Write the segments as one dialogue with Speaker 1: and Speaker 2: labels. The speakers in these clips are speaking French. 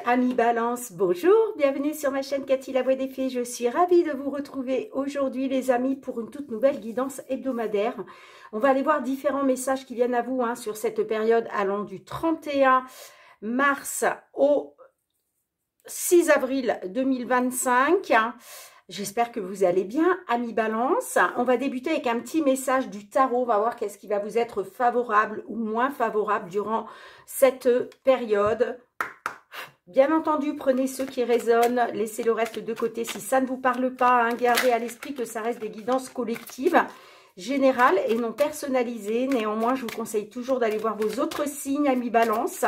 Speaker 1: Amis Balance, bonjour, bienvenue sur ma chaîne Cathy la Voix des Fées. Je suis ravie de vous retrouver aujourd'hui les amis pour une toute nouvelle guidance hebdomadaire. On va aller voir différents messages qui viennent à vous sur cette période allant du 31 mars au 6 avril 2025. J'espère que vous allez bien, amis Balance. On va débuter avec un petit message du tarot. On va voir qu'est-ce qui va vous être favorable ou moins favorable durant cette période. Bien entendu, prenez ceux qui résonnent, laissez le reste de côté si ça ne vous parle pas. Gardez à l'esprit que ça reste des guidances collectives, générales et non personnalisées. Néanmoins, je vous conseille toujours d'aller voir vos autres signes, amis Balance,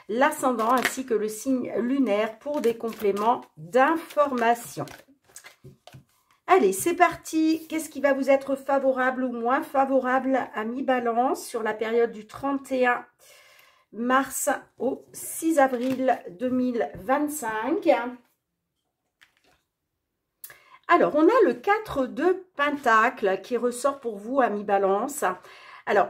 Speaker 1: l'ascendant ainsi que le signe lunaire pour des compléments d'information. Allez, c'est parti. Qu'est-ce qui va vous être favorable ou moins favorable, amis Balance, sur la période du 31 mars au 6 avril 2025. Alors, on a le 4 de Pentacle qui ressort pour vous, amis Balance. Alors,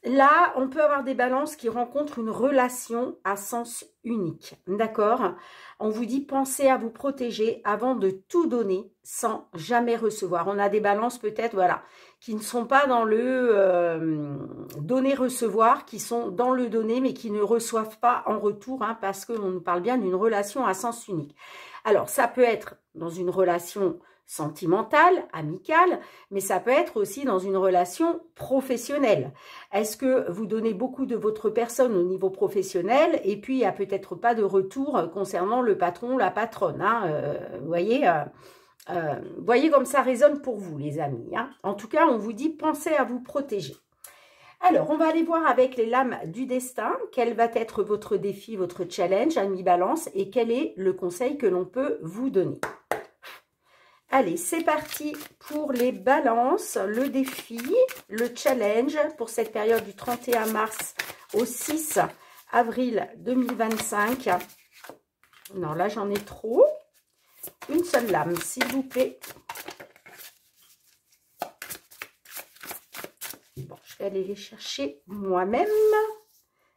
Speaker 1: là, on peut avoir des balances qui rencontrent une relation à sens unique. D'accord? On vous dit, pensez à vous protéger avant de tout donner sans jamais recevoir. On a des balances peut-être, voilà, qui ne sont pas dans le donner-recevoir, qui sont dans le donner, mais qui ne reçoivent pas en retour, parce qu'on nous parle bien d'une relation à sens unique. Alors, ça peut être dans une relation sentimentale, amicale, mais ça peut être aussi dans une relation professionnelle. Est-ce que vous donnez beaucoup de votre personne au niveau professionnel et puis il n'y a peut-être pas de retour concernant le patron, la patronne, vous voyez comme ça résonne pour vous, les amis. En tout cas, on vous dit, pensez à vous protéger. Alors, on va aller voir avec les lames du destin, quel va être votre défi, votre challenge, amis Balance, et quel est le conseil que l'on peut vous donner. Allez, c'est parti pour les balances, le défi, le challenge pour cette période du 31 mars au 6 avril 2025. Non, là, j'en ai trop. Une seule lame, s'il vous plaît. Bon, je vais aller les chercher moi-même.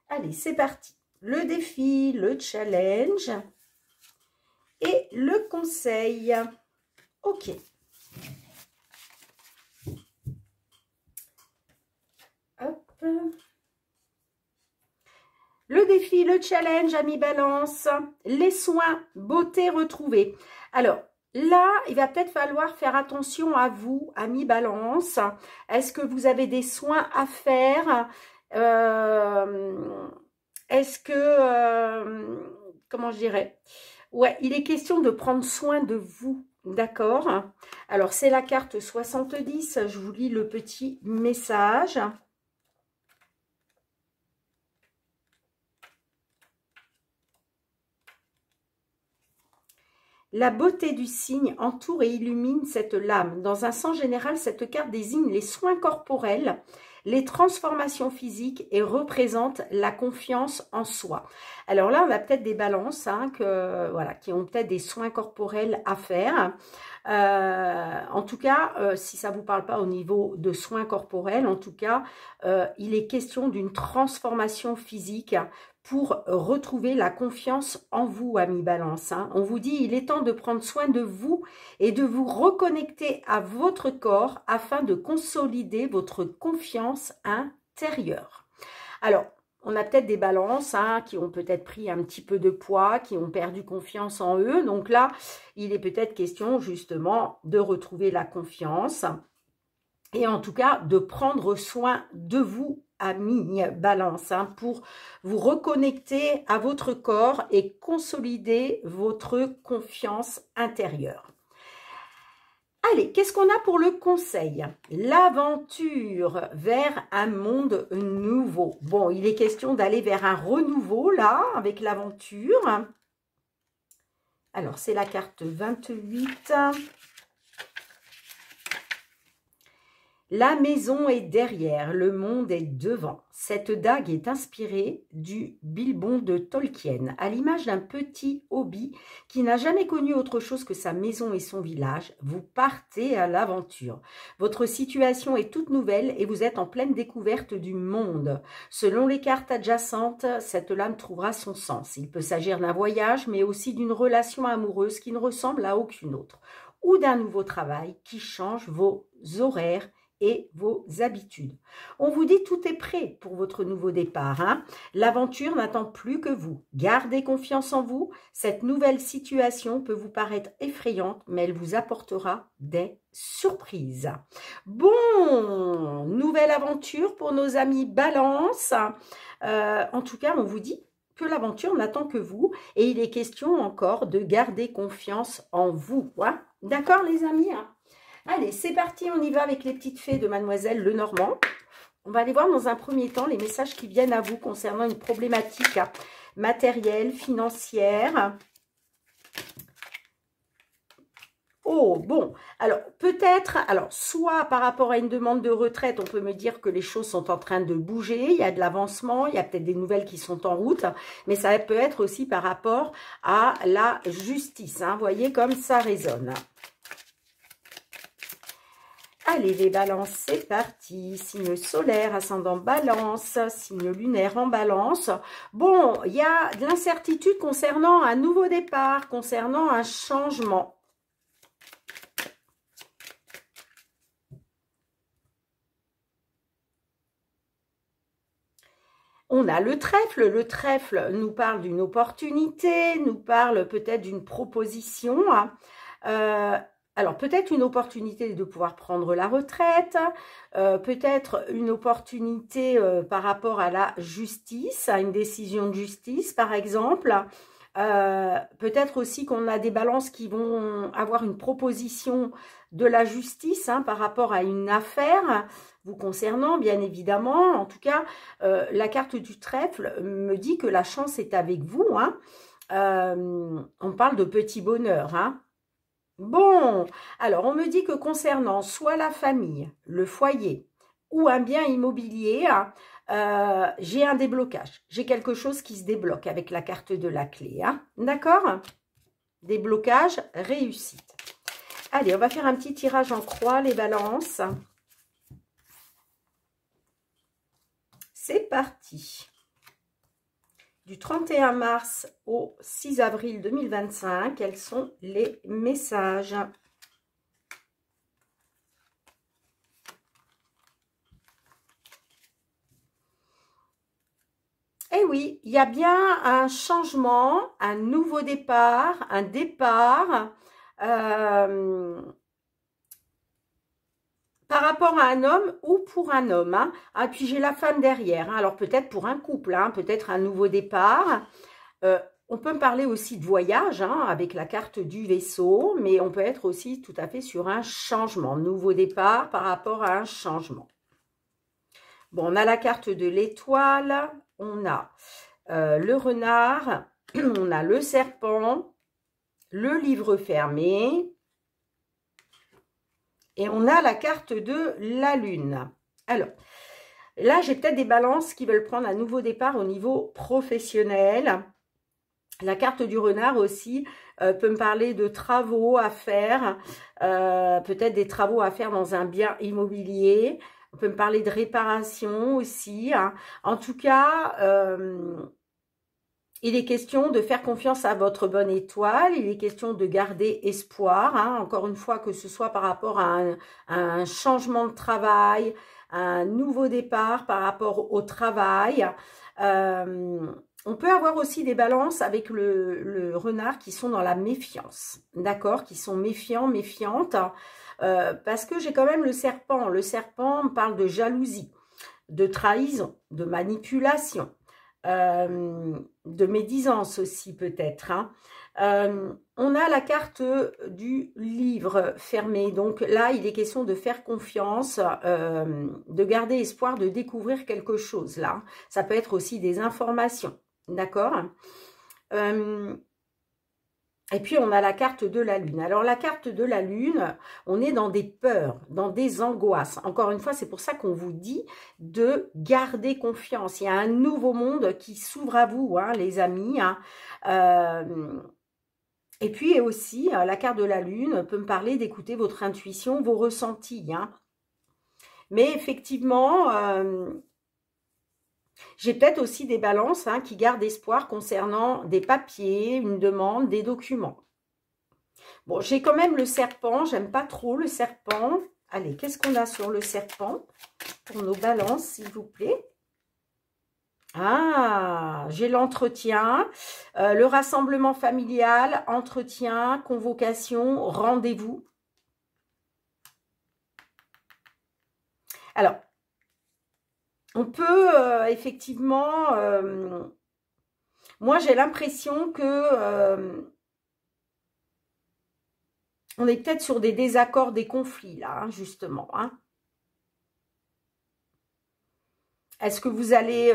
Speaker 1: Allez, c'est parti. Le défi, le challenge et le conseil. Ok. Hop. Le défi, le challenge, amis Balance, les soins, beauté retrouvée. Alors, là, il va peut-être falloir faire attention à vous, amis Balance. Est-ce que vous avez des soins à faire? Est-ce que, comment je dirais? Ouais, il est question de prendre soin de vous. D'accord. Alors, c'est la carte 70. Je vous lis le petit message. La beauté du signe entoure et illumine cette lame. Dans un sens général, cette carte désigne les soins corporels, les transformations physiques et représente la confiance en soi. Alors là, on a peut-être des balances qui ont peut-être des soins corporels à faire. En tout cas, si ça ne vous parle pas au niveau de soins corporels, en tout cas, il est question d'une transformation physique pour retrouver la confiance en vous, amis Balance. On vous dit, il est temps de prendre soin de vous et de vous reconnecter à votre corps afin de consolider votre confiance intérieure. Alors, on a peut-être des balances qui ont peut-être pris un petit peu de poids, qui ont perdu confiance en eux. Donc là, il est peut-être question justement de retrouver la confiance et en tout cas de prendre soin de vous, amis Balance, pour vous reconnecter à votre corps et consolider votre confiance intérieure. Allez, qu'est-ce qu'on a pour le conseil? L'aventure vers un monde nouveau. Bon, il est question d'aller vers un renouveau, là, avec l'aventure. Alors, c'est la carte 28. La maison est derrière, le monde est devant. Cette dague est inspirée du Bilbon de Tolkien, à l'image d'un petit hobby qui n'a jamais connu autre chose que sa maison et son village. Vous partez à l'aventure. Votre situation est toute nouvelle et vous êtes en pleine découverte du monde. Selon les cartes adjacentes, cette lame trouvera son sens. Il peut s'agir d'un voyage, mais aussi d'une relation amoureuse qui ne ressemble à aucune autre, ou d'un nouveau travail qui change vos horaires et vos habitudes. On vous dit tout est prêt pour votre nouveau départ. Hein. L'aventure n'attend plus que vous. Gardez confiance en vous. Cette nouvelle situation peut vous paraître effrayante, mais elle vous apportera des surprises. Bon, nouvelle aventure pour nos amis Balance. En tout cas, on vous dit que l'aventure n'attend que vous et il est question encore de garder confiance en vous. Hein. D'accord les amis, hein. Allez, c'est parti, on y va avec les petites fées de Mademoiselle Lenormand. On va aller voir dans un premier temps les messages qui viennent à vous concernant une problématique matérielle, financière. Oh, bon, alors peut-être, soit par rapport à une demande de retraite, on peut me dire que les choses sont en train de bouger, il y a de l'avancement, il y a peut-être des nouvelles qui sont en route, mais ça peut être aussi par rapport à la justice. Hein, voyez comme ça résonne. Allez les balances, c'est parti. Signe solaire, ascendant balance, signe lunaire en balance. Bon, il y a de l'incertitude concernant un nouveau départ, concernant un changement. On a le trèfle nous parle d'une opportunité, nous parle peut-être d'une proposition. Alors, peut-être une opportunité de pouvoir prendre la retraite, peut-être une opportunité par rapport à la justice, à une décision de justice, par exemple. Peut-être aussi qu'on a des balances qui vont avoir une proposition de la justice hein, par rapport à une affaire vous concernant, bien évidemment. En tout cas, la carte du trèfle me dit que la chance est avec vous. Hein. On parle de petit bonheur, hein. Bon, alors on me dit que concernant soit la famille, le foyer ou un bien immobilier, j'ai un déblocage. J'ai quelque chose qui se débloque avec la carte de la clé. Hein. D'accord? Déblocage, réussite. Allez, on va faire un petit tirage en croix, les balances. C'est parti. Du 31 mars au 6 avril 2025, quels sont les messages? Eh oui, il y a bien un changement, un nouveau départ, un départ par rapport à un homme ou pour un homme. Hein. Ah, puis j'ai la femme derrière. Hein. Alors peut-être pour un couple, hein, peut-être un nouveau départ. On peut me parler aussi de voyage hein, avec la carte du vaisseau, mais on peut être aussi tout à fait sur un changement. Nouveau départ par rapport à un changement. Bon, on a la carte de l'étoile, on a le renard, on a le serpent, le livre fermé, et on a la carte de la lune. Alors, là, j'ai peut-être des balances qui veulent prendre un nouveau départ au niveau professionnel. La carte du renard aussi peut me parler de travaux à faire, peut-être des travaux à faire dans un bien immobilier. On peut me parler de réparation aussi. Hein. En tout cas, il est question de faire confiance à votre bonne étoile. Il est question de garder espoir. Hein. Encore une fois, que ce soit par rapport à un changement de travail, un nouveau départ par rapport au travail. On peut avoir aussi des balances avec le renard qui sont dans la méfiance. D'accord? Qui sont méfiants, méfiantes. Parce que j'ai quand même le serpent. Le serpent me parle de jalousie, de trahison, de manipulation, de médisance aussi peut-être. Hein. On a la carte du livre fermé. Donc là, il est question de faire confiance, de garder espoir, de découvrir quelque chose là. Ça peut être aussi des informations. D'accord? Et puis, on a la carte de la Lune. Alors, la carte de la Lune, on est dans des peurs, dans des angoisses. Encore une fois, c'est pour ça qu'on vous dit de garder confiance. Il y a un nouveau monde qui s'ouvre à vous, hein, les amis. Hein. Et puis aussi, la carte de la Lune peut me parler d'écouter votre intuition, vos ressentis. Hein. Mais effectivement... j'ai peut-être aussi des balances hein, qui gardent espoir concernant des papiers, une demande, des documents. Bon, j'ai quand même le serpent. J'aime pas trop le serpent. Allez, qu'est-ce qu'on a sur le serpent pour nos balances, s'il vous plaît? Ah, j'ai l'entretien, le rassemblement familial, entretien, convocation, rendez-vous. Alors, on peut effectivement, moi j'ai l'impression que on est peut-être sur des désaccords, des conflits là, hein, justement. Hein. Est-ce que vous allez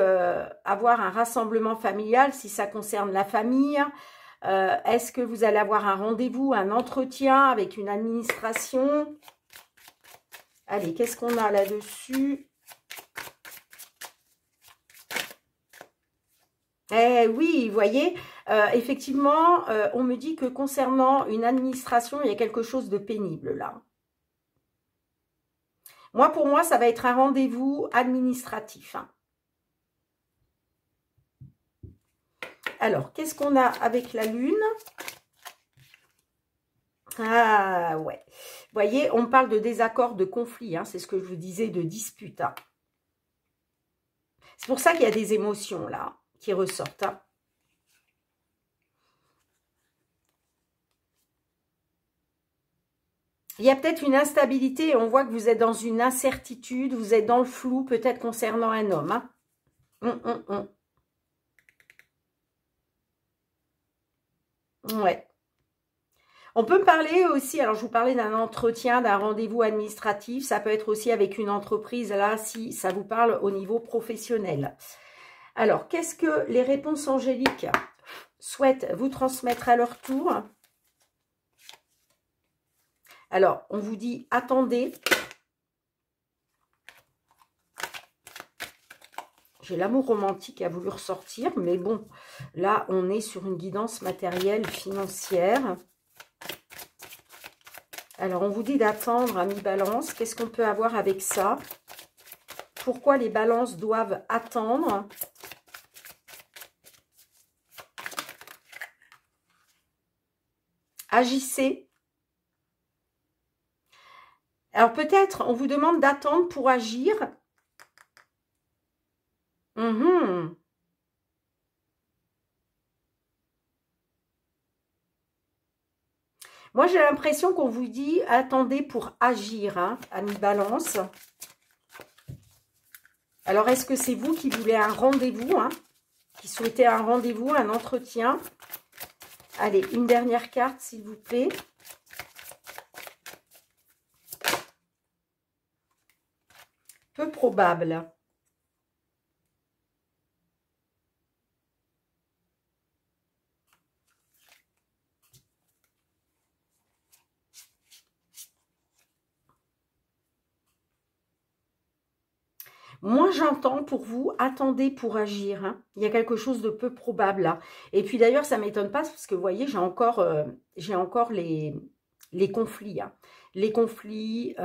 Speaker 1: avoir un rassemblement familial si ça concerne la famille? Est-ce que vous allez avoir un rendez-vous, un entretien avec une administration? Allez, qu'est-ce qu'on a là-dessus? Eh oui, vous voyez, effectivement, on me dit que concernant une administration, il y a quelque chose de pénible là. Moi, pour moi, ça va être un rendez-vous administratif. Hein. Alors, qu'est-ce qu'on a avec la Lune? Ah, ouais. Vous voyez, on parle de désaccord, de conflit. Hein, c'est ce que je vous disais, de dispute. Hein. C'est pour ça qu'il y a des émotions là qui ressortent. Hein. Il y a peut-être une instabilité. On voit que vous êtes dans une incertitude. Vous êtes dans le flou, peut-être concernant un homme. Hein. Ouais. On peut me parler aussi, alors je vous parlais d'un entretien, d'un rendez-vous administratif. Ça peut être aussi avec une entreprise, là, si ça vous parle au niveau professionnel. Alors, qu'est-ce que les réponses angéliques souhaitent vous transmettre à leur tour? Alors, on vous dit, attendez. J'ai l'amour romantique a voulu ressortir, mais bon, là, on est sur une guidance matérielle, financière. Alors, on vous dit d'attendre, amis Balance. Qu'est-ce qu'on peut avoir avec ça? Pourquoi les balances doivent attendre? Agissez. Alors, peut-être, on vous demande d'attendre pour agir. Moi, j'ai l'impression qu'on vous dit, attendez pour agir, hein, amis Balance. Alors, est-ce que c'est vous qui voulez un rendez-vous, hein, qui souhaitez un rendez-vous, un entretien? Allez, une dernière carte, s'il vous plaît. Peu probable. Moi, j'entends pour vous, attendez pour agir. Hein. Il y a quelque chose de peu probable là. Et puis d'ailleurs, ça ne m'étonne pas parce que vous voyez, j'ai encore les conflits. Hein. Les conflits,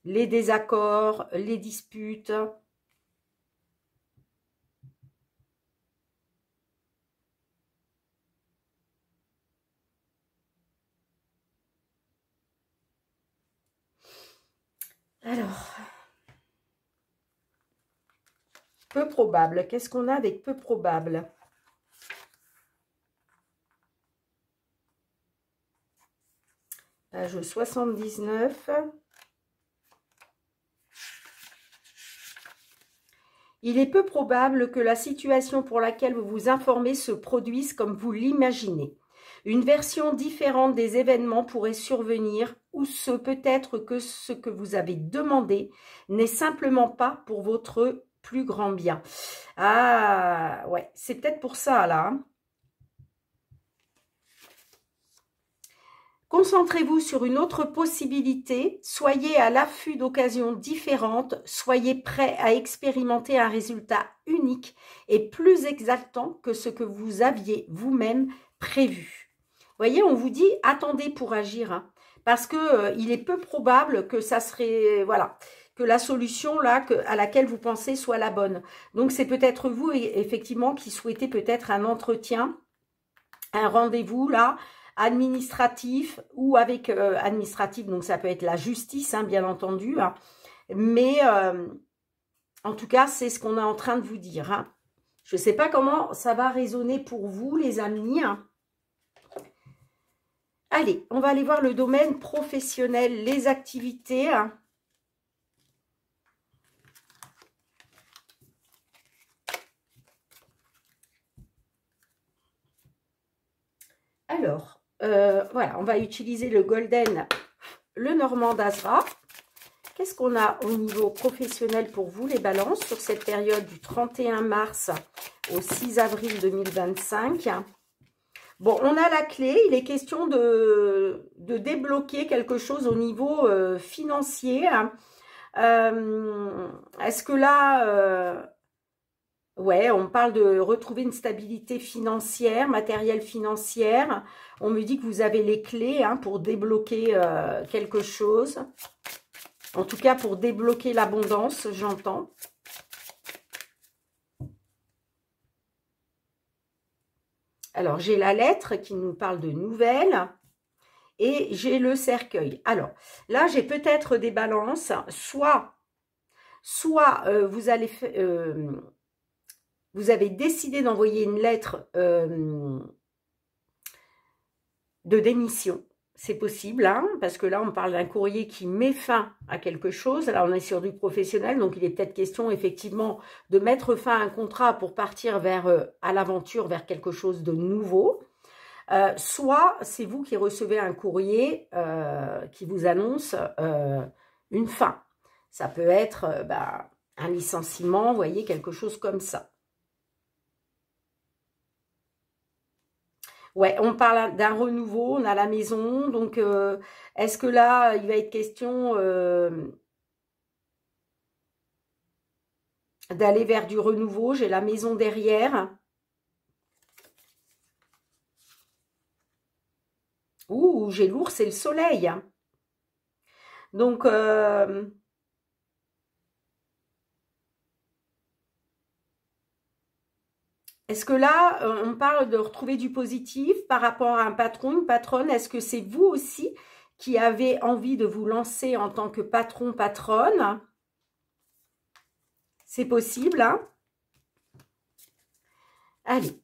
Speaker 1: les désaccords, les disputes. Alors... peu probable. Qu'est-ce qu'on a avec peu probable? Page 79. Il est peu probable que la situation pour laquelle vous vous informez se produise comme vous l'imaginez. Une version différente des événements pourrait survenir ou ce peut-être que ce que vous avez demandé n'est simplement pas pour votre plus grand bien. Ah, ouais, c'est peut-être pour ça, là. Hein. Concentrez-vous sur une autre possibilité, soyez à l'affût d'occasions différentes, soyez prêt à expérimenter un résultat unique et plus exaltant que ce que vous aviez vous-même prévu. Vous voyez, on vous dit, attendez pour agir, hein, parce que il est peu probable que ça serait, voilà, que la solution là à laquelle vous pensez soit la bonne. Donc c'est peut-être vous, effectivement, qui souhaitez peut-être un entretien, un rendez-vous là, administratif ou avec administratif, donc ça peut être la justice, hein, bien entendu, hein, mais en tout cas, c'est ce qu'on est en train de vous dire. Hein. Je ne sais pas comment ça va résonner pour vous, les amis. Hein. Allez, on va aller voir le domaine professionnel, les activités. Hein. Alors, voilà, on va utiliser le Golden, le Normand d'Azra. Qu'est-ce qu'on a au niveau professionnel pour vous, les balances, sur cette période du 31 mars au 6 avril 2025? Bon, on a la clé. Il est question de débloquer quelque chose au niveau financier. Est-ce que là... ouais, on parle de retrouver une stabilité financière, matérielle financière. On me dit que vous avez les clés, hein, pour débloquer quelque chose. En tout cas, pour débloquer l'abondance, j'entends. Alors, j'ai la lettre qui nous parle de nouvelles. Et j'ai le cercueil. Alors, là, j'ai peut-être des balances. Soit vous allez... vous avez décidé d'envoyer une lettre de démission. C'est possible, hein, parce que là, on parle d'un courrier qui met fin à quelque chose. Là, on est sur du professionnel, donc il est peut-être question, effectivement, de mettre fin à un contrat pour partir vers à l'aventure, vers quelque chose de nouveau. Soit, c'est vous qui recevez un courrier qui vous annonce une fin. Ça peut être un licenciement, vous voyez, quelque chose comme ça. Ouais, on parle d'un renouveau, on a la maison, donc est-ce que là, il va être question d'aller vers du renouveau? J'ai la maison derrière. Ouh, j'ai l'ours et le soleil. Donc, est-ce que là, on parle de retrouver du positif par rapport à un patron, une patronne? Est-ce que c'est vous aussi qui avez envie de vous lancer en tant que patron, patronne? C'est possible, hein? Allez.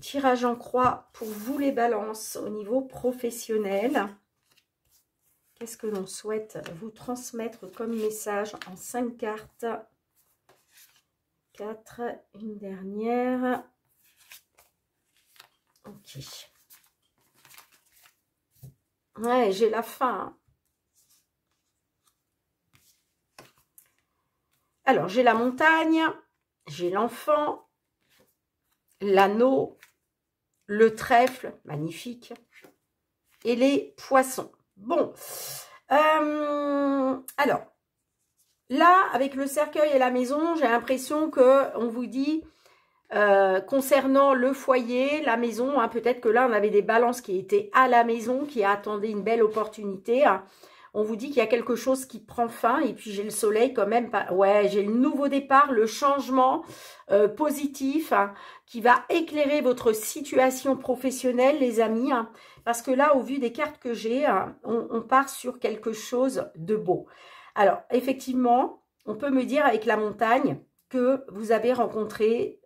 Speaker 1: Tirage en croix pour vous, les balances, au niveau professionnel. Qu'est-ce que l'on souhaite vous transmettre comme message en 5 cartes? 4, une dernière. Ok. Ouais, j'ai la fin. Alors, j'ai la montagne, j'ai l'enfant, l'anneau, le trèfle, magnifique, et les poissons. Bon, alors, là, avec le cercueil et la maison, j'ai l'impression qu'on vous dit, concernant le foyer, la maison, hein, peut-être que là, on avait des balances qui étaient à la maison, qui attendaient une belle opportunité. Hein. On vous dit qu'il y a quelque chose qui prend fin, et puis j'ai le soleil quand même. Ouais, j'ai le nouveau départ, le changement positif, hein, qui va éclairer votre situation professionnelle, les amis. Hein, parce que là, au vu des cartes que j'ai, hein, on part sur quelque chose de beau. Alors, effectivement, on peut me dire avec la montagne que vous avez rencontré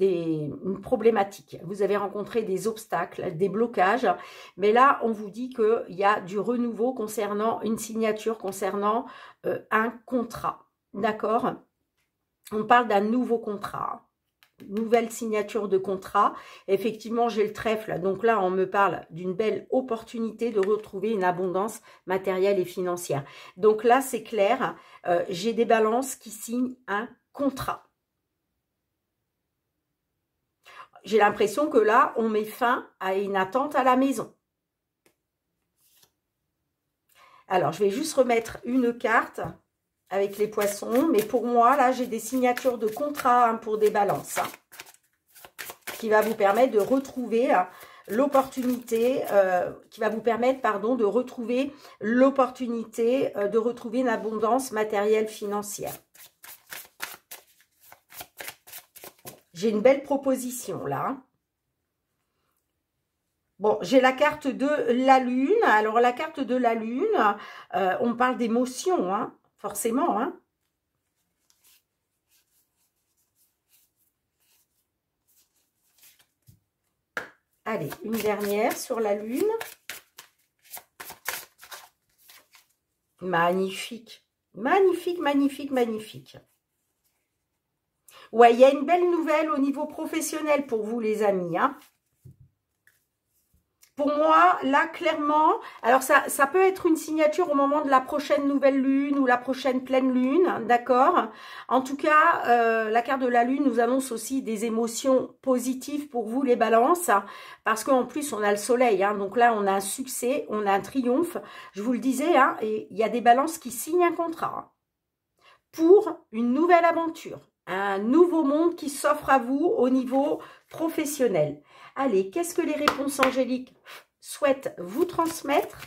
Speaker 1: une problématique, vous avez rencontré des obstacles, des blocages, mais là, on vous dit qu'il y a du renouveau concernant une signature, concernant un contrat, d'accord? On parle d'un nouveau contrat. Nouvelle signature de contrat. Effectivement, j'ai le trèfle. Donc là, on me parle d'une belle opportunité de retrouver une abondance matérielle et financière. Donc là, c'est clair. J'ai des balances qui signent un contrat. J'ai l'impression que là, on met fin à une attente à la maison. Alors, je vais juste remettre une carte avec les poissons. Mais pour moi, là, j'ai des signatures de contrat pour des balances. Qui va vous permettre de retrouver l'opportunité, qui va vous permettre, pardon, de retrouver l'opportunité de retrouver une abondance matérielle financière. J'ai une belle proposition là. Bon, j'ai la carte de la Lune. Alors, la carte de la Lune, on parle d'émotion, hein, forcément. Hein. Allez, une dernière sur la Lune. Magnifique. Magnifique, magnifique, magnifique. Ouais, il y a une belle nouvelle au niveau professionnel pour vous, les amis. Hein. Pour moi, là, clairement, alors ça peut être une signature au moment de la prochaine nouvelle lune ou la prochaine pleine lune, d'accord? En tout cas, la carte de la lune nous annonce aussi des émotions positives pour vous, les balances, parce qu'en plus, on a le soleil, hein, donc là, on a un succès, on a un triomphe. Je vous le disais, hein, et il y a des balances qui signent un contrat pour une nouvelle aventure, un nouveau monde qui s'offre à vous au niveau professionnel. Allez, qu'est-ce que les réponses angéliques souhaitent vous transmettre?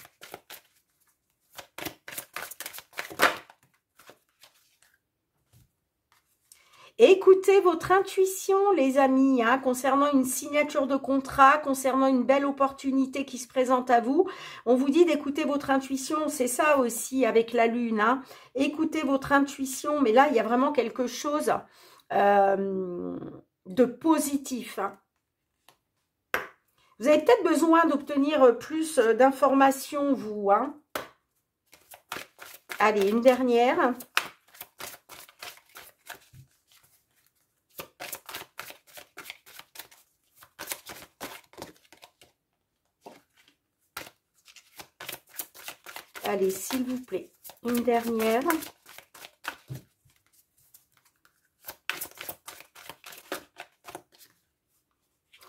Speaker 1: Écoutez votre intuition, les amis, hein, concernant une signature de contrat, concernant une belle opportunité qui se présente à vous. On vous dit d'écouter votre intuition, c'est ça aussi avec la lune. Hein. Écoutez votre intuition, mais là, il y a vraiment quelque chose de positif. Hein. Vous avez peut-être besoin d'obtenir plus d'informations, vous. Hein. Allez, une dernière. Allez, s'il vous plaît, une dernière.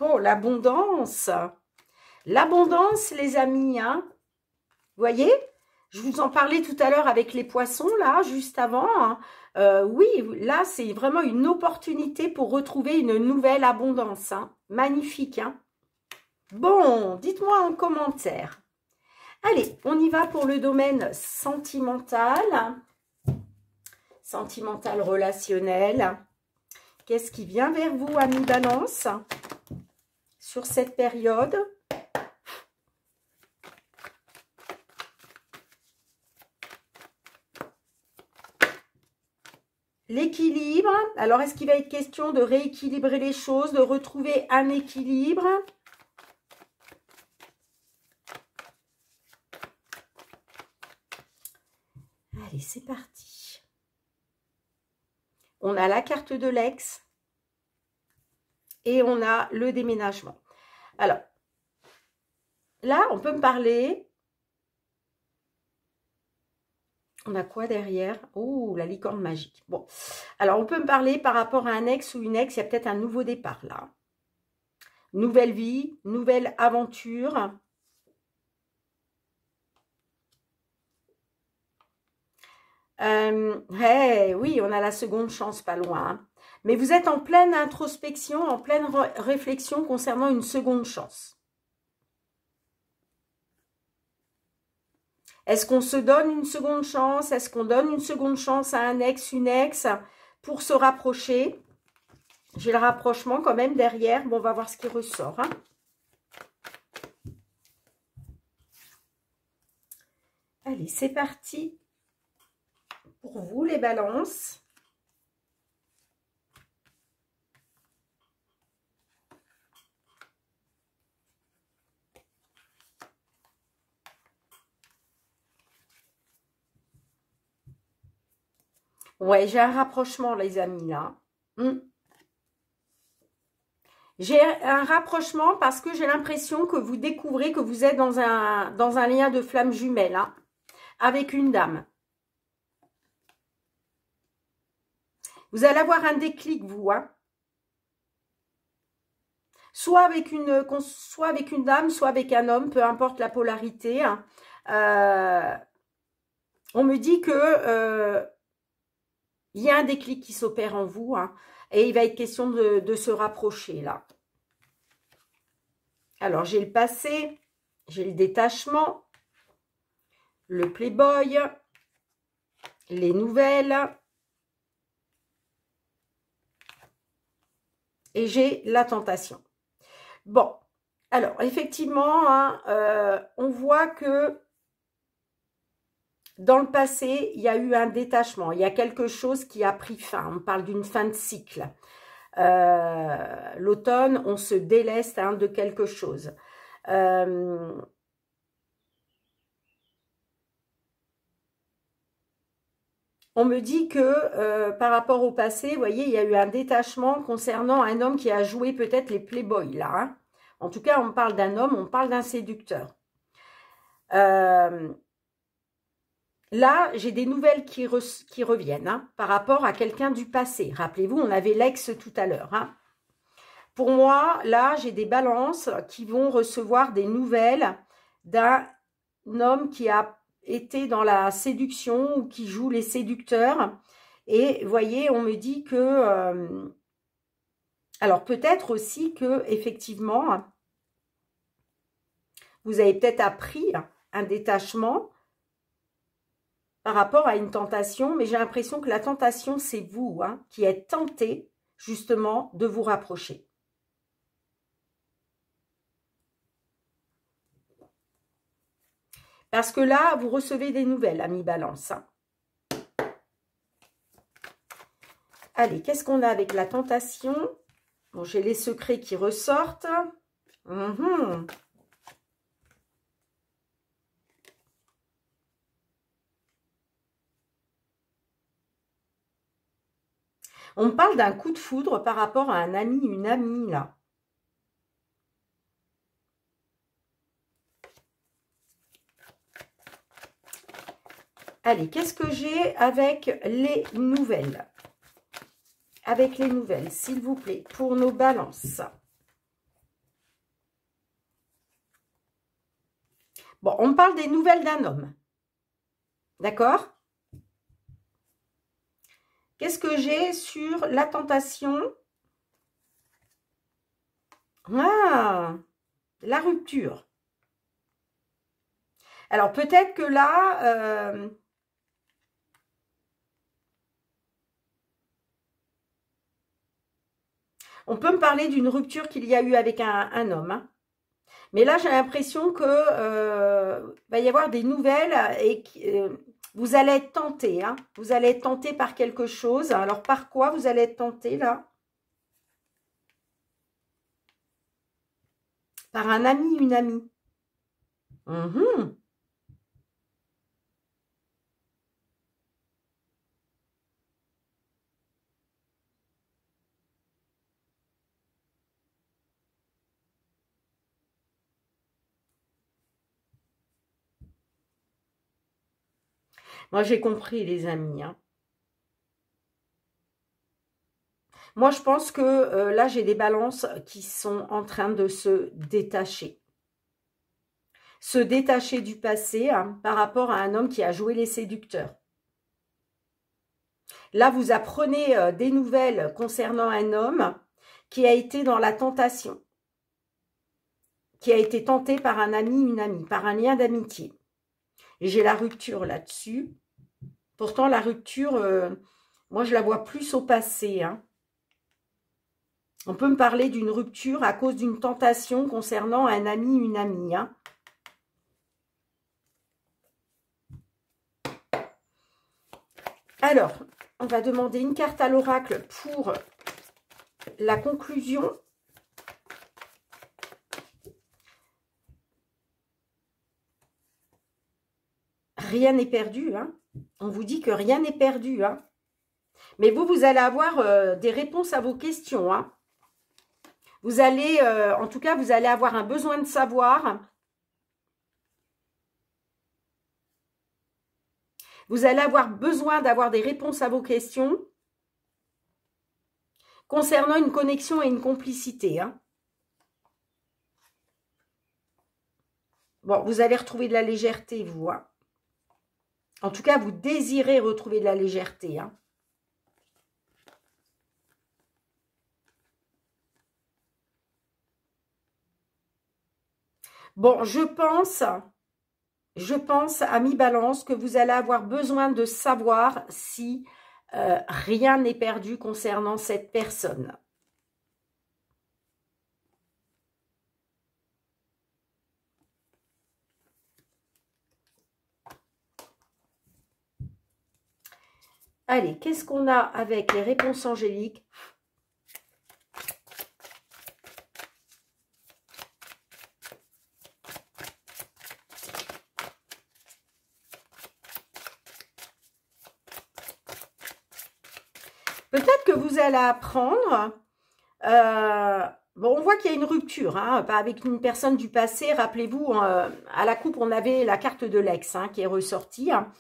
Speaker 1: Oh, l'abondance. L'abondance, les amis. Hein. Vous voyez? Je vous en parlais tout à l'heure avec les poissons, là, juste avant. Hein. Oui, là, c'est vraiment une opportunité pour retrouver une nouvelle abondance. Hein. Magnifique. Hein. Bon, dites-moi en commentaire. Allez, on y va pour le domaine sentimental. Sentimental relationnel. Qu'est-ce qui vient vers vous, amis Balance, sur cette période? L'équilibre. Alors, est-ce qu'il va être question de rééquilibrer les choses, de retrouver un équilibre? Allez, c'est parti. On a la carte de l'ex et on a le déménagement. Alors, là, on peut me parler. On a quoi derrière? Oh, la licorne magique. Bon, alors on peut me parler par rapport à un ex ou une ex. Il y a peut-être un nouveau départ là. Nouvelle vie, nouvelle aventure. Hey, oui, on a la seconde chance pas loin. Hein. Mais vous êtes en pleine introspection, en pleine réflexion concernant une seconde chance. Est-ce qu'on se donne une seconde chance? Est-ce qu'on donne une seconde chance à un ex, une ex pour se rapprocher? J'ai le rapprochement quand même derrière. Bon, on va voir ce qui ressort. Hein. Allez, c'est parti. Pour vous, les balances. Ouais, j'ai un rapprochement, les amis, là. J'ai un rapprochement parce que j'ai l'impression que vous découvrez que vous êtes dans un lien de flamme jumelle, hein, avec une dame. Vous allez avoir un déclic, vous, hein. soit avec une dame, soit avec un homme, peu importe la polarité. Hein. On me dit que il y a un déclic qui s'opère en vous, hein, et il va être question de se rapprocher là. Alors, j'ai le passé, j'ai le détachement, le playboy, les nouvelles, et j'ai la tentation. Bon, alors, effectivement, hein, on voit que dans le passé, il y a eu un détachement, il y a quelque chose qui a pris fin. On parle d'une fin de cycle. L'automne, on se déleste hein, de quelque chose. On me dit que par rapport au passé, vous voyez, il y a eu un détachement concernant un homme qui a joué peut-être les playboys là. Hein. En tout cas, on parle d'un homme, on parle d'un séducteur. Là, j'ai des nouvelles qui reviennent hein, par rapport à quelqu'un du passé. Rappelez-vous, on avait l'ex tout à l'heure. Hein. Pour moi, là, j'ai des balances qui vont recevoir des nouvelles d'un homme qui a été dans la séduction ou qui joue les séducteurs. Et vous voyez, on me dit que... alors, peut-être aussi que effectivement, vous avez peut-être appris un détachement par rapport à une tentation, mais j'ai l'impression que la tentation, c'est vous hein, qui êtes tenté justement de vous rapprocher. Parce que là, vous recevez des nouvelles, amis Balance. Allez, qu'est-ce qu'on a avec la tentation? Bon, j'ai les secrets qui ressortent. On me parle d'un coup de foudre par rapport à un ami, une amie, là. Allez, qu'est-ce que j'ai avec les nouvelles? Avec les nouvelles, s'il vous plaît, pour nos balances. Bon, on me parle des nouvelles d'un homme. D'accord? Qu'est-ce que j'ai sur la tentation? Ah, la rupture. Alors, peut-être que là... on peut me parler d'une rupture qu'il y a eu avec un homme. Hein. Mais là, j'ai l'impression que va y avoir des nouvelles et vous allez être tenté. Hein. Vous allez être tenté par quelque chose. Alors, par quoi vous allez être tenté là? Par un ami, une amie. Moi, j'ai compris, les amis. Hein. Moi, je pense que là, j'ai des balances qui sont en train de se détacher. Se détacher du passé hein, par rapport à un homme qui a joué les séducteurs. Là, vous apprenez des nouvelles concernant un homme qui a été dans la tentation. Qui a été tenté par un ami, une amie, par un lien d'amitié. Et j'ai la rupture là-dessus. Pourtant, la rupture, moi, je la vois plus au passé. Hein. On peut me parler d'une rupture à cause d'une tentation concernant un ami, une amie. Hein. Alors, on va demander une carte à l'oracle pour la conclusion. Rien n'est perdu. Hein. On vous dit que rien n'est perdu. Hein. Mais vous allez avoir des réponses à vos questions. Hein. Vous allez, en tout cas, vous allez avoir un besoin de savoir. Vous allez avoir besoin d'avoir des réponses à vos questions concernant une connexion et une complicité. Hein. Bon, vous allez retrouver de la légèreté, vous. Hein. En tout cas, vous désirez retrouver de la légèreté. Hein. Bon, je pense, ami Balance, que vous allez avoir besoin de savoir si rien n'est perdu concernant cette personne. Allez, qu'est-ce qu'on a avec les réponses angéliques? Peut-être que vous allez apprendre... bon, on voit qu'il y a une rupture, hein, pas avec une personne du passé. Rappelez-vous, à la coupe, on avait la carte de l'ex hein, qui est ressortie. Hein.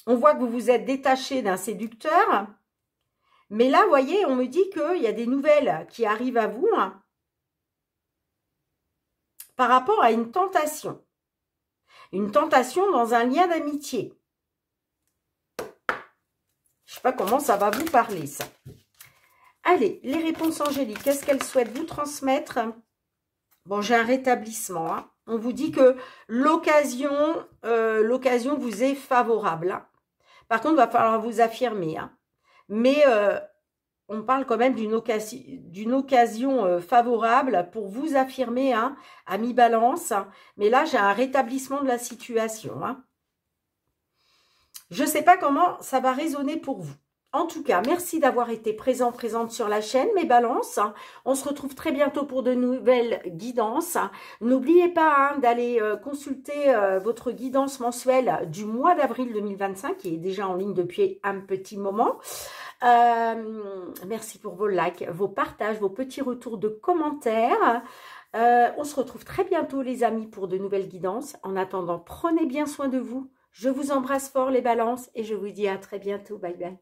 Speaker 1: On voit que vous vous êtes détaché d'un séducteur. Mais là, vous voyez, on me dit qu'il y a des nouvelles qui arrivent à vous hein, par rapport à une tentation. Une tentation dans un lien d'amitié. Je ne sais pas comment ça va vous parler, ça. Allez, les réponses angéliques, qu'est-ce qu'elles souhaitent vous transmettre? Bon, j'ai un rétablissement. Hein. On vous dit que l'occasion vous est favorable. Hein. Par contre, il va falloir vous affirmer. Hein. Mais on parle quand même d'une occasion favorable pour vous affirmer, hein, ami Balance. Hein. Mais là, j'ai un rétablissement de la situation. Hein. Je ne sais pas comment ça va résonner pour vous. En tout cas, merci d'avoir été présente sur la chaîne, mes balances. On se retrouve très bientôt pour de nouvelles guidances. N'oubliez pas hein, d'aller consulter votre guidance mensuelle du mois d'avril 2025, qui est déjà en ligne depuis un petit moment. Merci pour vos likes, vos partages, vos petits retours de commentaires. On se retrouve très bientôt, les amis, pour de nouvelles guidances. En attendant, prenez bien soin de vous. Je vous embrasse fort, les balances, et je vous dis à très bientôt. Bye bye.